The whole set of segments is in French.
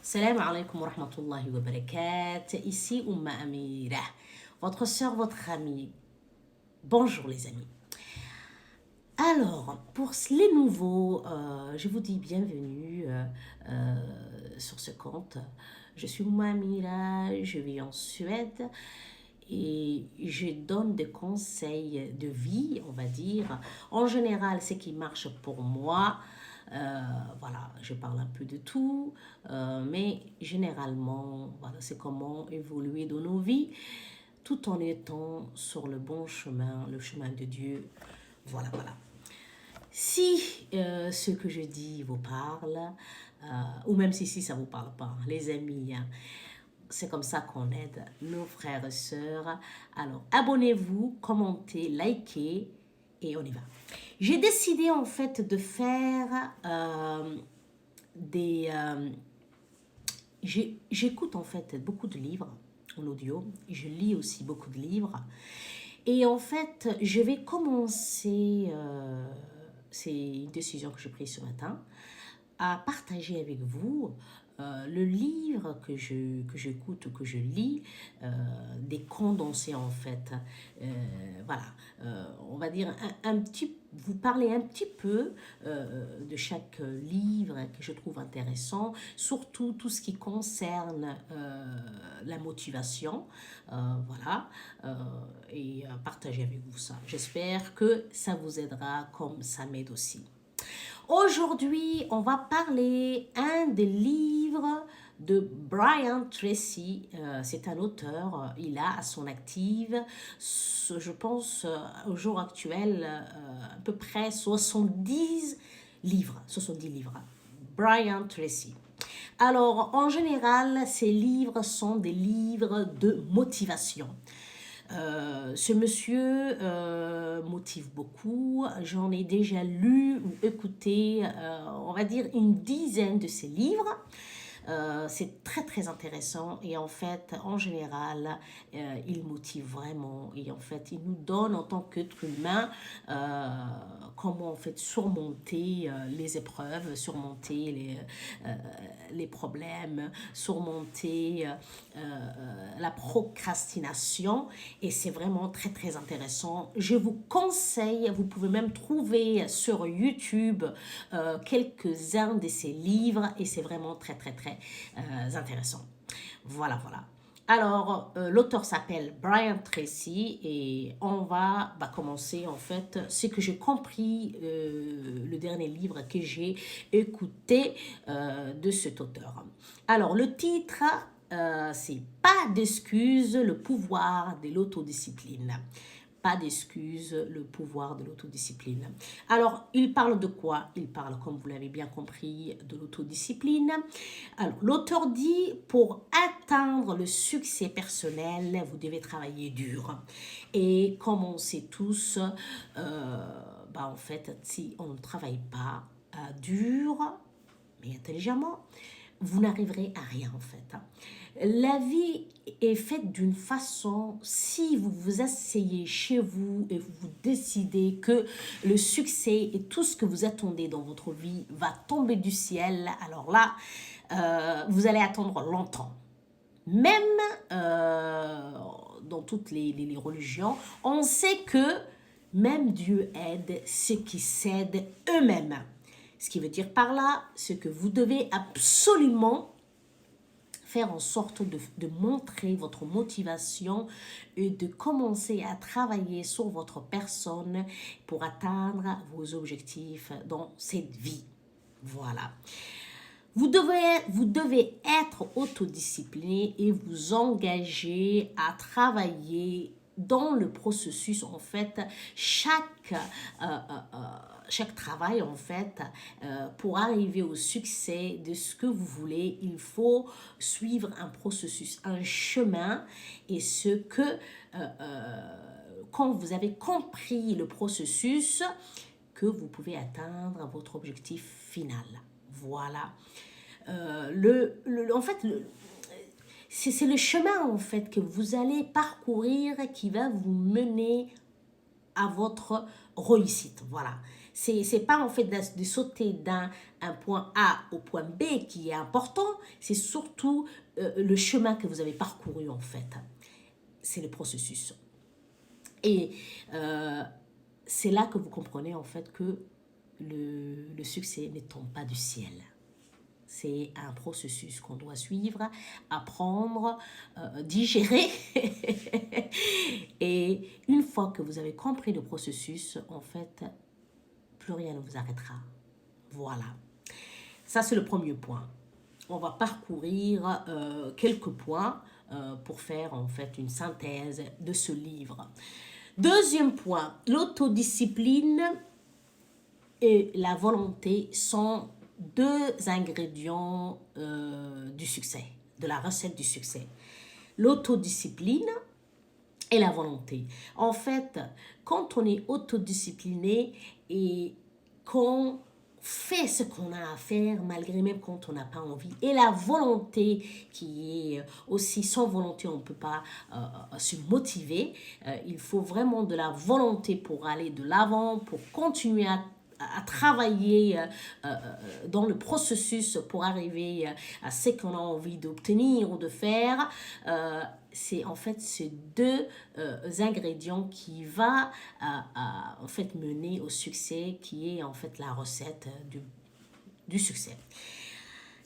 Salam alaikum wa rahmatullahi wa barakatuh. Ici Oumma Amira, votre soeur, votre amie. Bonjour les amis. Alors, pour les nouveaux, je vous dis bienvenue sur ce compte. Je suis Oumma Amira, je vis en Suède et je donne des conseils de vie, on va dire. En général, ce qui marche pour moi. Voilà, je parle un peu de tout, mais généralement, voilà, c'est comment évoluer dans nos vies tout en étant sur le bon chemin, le chemin de Dieu. Voilà, voilà. Si ce que je dis vous parle, ou même si ça ne vous parle pas, les amis, hein, c'est comme ça qu'on aide nos frères et sœurs. Alors, abonnez-vous, commentez, likez et on y va. J'ai décidé en fait de faire des... J'écoute en fait beaucoup de livres en audio. Je lis aussi beaucoup de livres. Et en fait, je vais commencer, c'est une décision que j'ai prise ce matin, à partager avec vous le livre que j'écoute ou que je lis, des condensés en fait. Voilà, on va dire vous parler un petit peu de chaque livre que je trouve intéressant, surtout tout ce qui concerne la motivation, voilà, et partager avec vous ça. J'espère que ça vous aidera comme ça m'aide aussi. Aujourd'hui, on va parler un des livres de Brian Tracy. C'est un auteur. Il a à son active, je pense, au jour actuel, à peu près 70 livres. 70 livres. Brian Tracy. Alors, en général, ces livres sont des livres de motivation. Ce monsieur motive beaucoup. J'en ai déjà lu ou écouté, on va dire, une dizaine de ses livres. C'est très très intéressant et en fait en général il motive vraiment et en fait il nous donne en tant qu'être humain comment en fait surmonter les épreuves, surmonter les problèmes, surmonter la procrastination et c'est vraiment très très intéressant. Je vous conseille, vous pouvez même trouver sur YouTube quelques-uns de ces livres et c'est vraiment très très très intéressant. Voilà, voilà. Alors, l'auteur s'appelle Brian Tracy et on va commencer en fait ce que j'ai compris, le dernier livre que j'ai écouté de cet auteur. Alors, le titre, c'est Pas d'excuses, le pouvoir de l'autodiscipline. Pas d'excuses, le pouvoir de l'autodiscipline. Alors, il parle de quoi? Il parle, comme vous l'avez bien compris, de l'autodiscipline. Alors, l'auteur dit, pour atteindre le succès personnel, vous devez travailler dur. Et comme on sait tous, en fait, si on ne travaille pas dur, mais intelligemment, vous n'arriverez à rien en fait. La vie est faite d'une façon, si vous vous asseyez chez vous et vous décidez que le succès et tout ce que vous attendez dans votre vie va tomber du ciel, alors là, vous allez attendre longtemps. Même dans toutes les religions, on sait que même Dieu aide ceux qui cèdent eux-mêmes. Ce qui veut dire par là, c'est que vous devez absolument faire en sorte de montrer votre motivation et de commencer à travailler sur votre personne pour atteindre vos objectifs dans cette vie. Voilà. Vous devez être autodiscipliné et vous engager à travailler dans le processus. En fait, chaque travail, en fait, pour arriver au succès de ce que vous voulez, il faut suivre un processus, un chemin, et ce que, quand vous avez compris le processus, que vous pouvez atteindre votre objectif final. Voilà. En fait, c'est le chemin en fait que vous allez parcourir qui va vous mener à votre réussite. Voilà. C'est pas en fait de sauter d'un point A au point B qui est important, c'est surtout le chemin que vous avez parcouru en fait. C'est le processus. Et c'est là que vous comprenez en fait que le succès ne tombe pas du ciel. C'est un processus qu'on doit suivre, apprendre, digérer. Et une fois que vous avez compris le processus, en fait, plus rien ne vous arrêtera. Voilà. Ça, c'est le premier point. On va parcourir quelques points pour faire en fait une synthèse de ce livre. Deuxième point, l'autodiscipline et la volonté sont deux ingrédients du succès, de la recette du succès. L'autodiscipline et la volonté. En fait, quand on est autodiscipliné et qu'on fait ce qu'on a à faire, malgré même quand on n'a pas envie, et la volonté qui est aussi, sans volonté, on ne peut pas se motiver. Il faut vraiment de la volonté pour aller de l'avant, pour continuer à travailler dans le processus pour arriver à ce qu'on a envie d'obtenir ou de faire. C'est en fait ces deux ingrédients qui va en fait mener au succès, qui est en fait la recette du succès.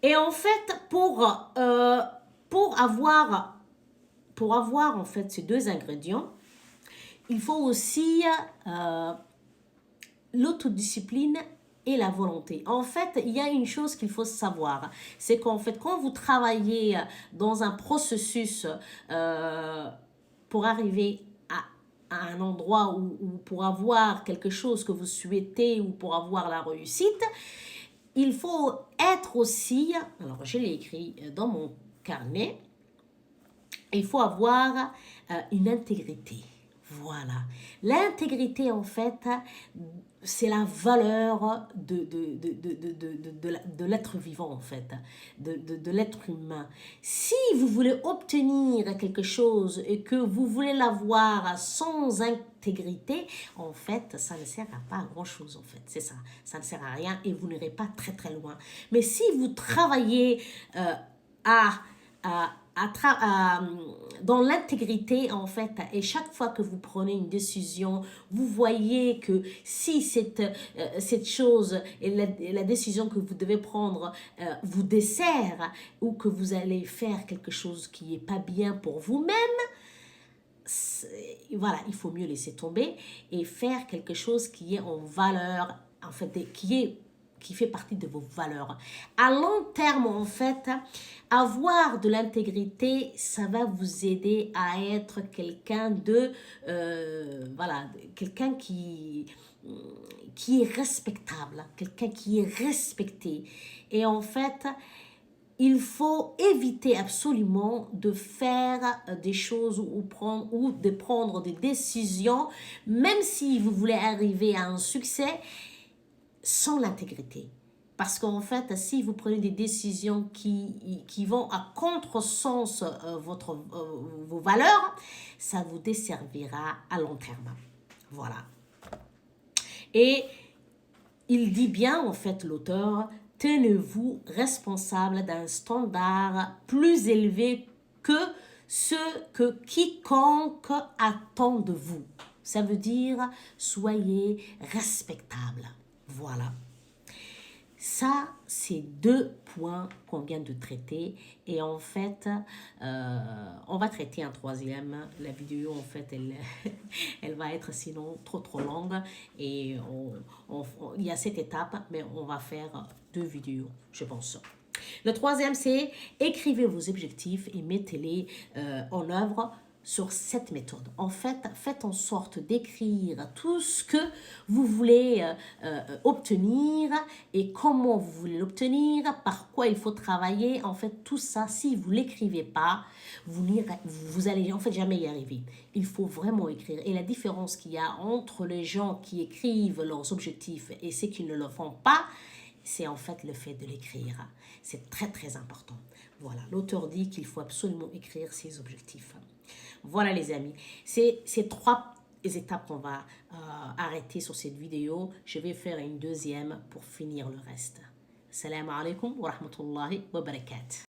Et en fait, pour avoir en fait ces deux ingrédients, il faut aussi l'autodiscipline et la volonté. En fait, il y a une chose qu'il faut savoir, c'est qu'en fait, quand vous travaillez dans un processus pour arriver à un endroit ou pour avoir quelque chose que vous souhaitez ou pour avoir la réussite, il faut être aussi, alors je l'ai écrit dans mon carnet, il faut avoir une intégrité. Voilà. L'intégrité, en fait, c'est la valeur de l'être vivant, en fait, de l'être humain. Si vous voulez obtenir quelque chose et que vous voulez l'avoir sans intégrité, en fait, ça ne sert à pas grand-chose, en fait. C'est ça. Ça ne sert à rien et vous n'irez pas très, très loin. Mais si vous travaillez dans l'intégrité en fait, et chaque fois que vous prenez une décision, vous voyez que si cette chose et la décision que vous devez prendre vous dessert ou que vous allez faire quelque chose qui n'est pas bien pour vous-même, voilà, il faut mieux laisser tomber et faire quelque chose qui est en valeur, en fait, qui fait partie de vos valeurs. À long terme, en fait, avoir de l'intégrité, ça va vous aider à être quelqu'un voilà, quelqu'un qui est respectable, quelqu'un qui est respecté. Et en fait, il faut éviter absolument de faire des choses ou de prendre des décisions, même si vous voulez arriver à un succès, sans l'intégrité. Parce qu'en fait, si vous prenez des décisions qui vont à contresens vos valeurs, ça vous desservira à long terme. Voilà. Et il dit bien, en fait, l'auteur, tenez-vous responsable d'un standard plus élevé que ce que quiconque attend de vous. Ça veut dire, soyez respectable. Voilà. Ça, c'est deux points qu'on vient de traiter. Et en fait, on va traiter un troisième. La vidéo, en fait, elle va être sinon trop longue. Et il y a cette étape, mais on va faire deux vidéos, je pense. Le troisième, c'est écrivez vos objectifs et mettez-les en œuvre sur cette méthode. En fait, faites en sorte d'écrire tout ce que vous voulez obtenir et comment vous voulez l'obtenir, par quoi il faut travailler. En fait, tout ça, si vous ne l'écrivez pas, vous allez en fait jamais y arriver. Il faut vraiment écrire. Et la différence qu'il y a entre les gens qui écrivent leurs objectifs et ceux qui ne le font pas, c'est en fait le fait de l'écrire. C'est très très important. Voilà, l'auteur dit qu'il faut absolument écrire ses objectifs. Voilà les amis, ces trois étapes qu'on va arrêter sur cette vidéo. Je vais faire une deuxième pour finir le reste. Salam alaikum wa rahmatullahi wa barakatuh.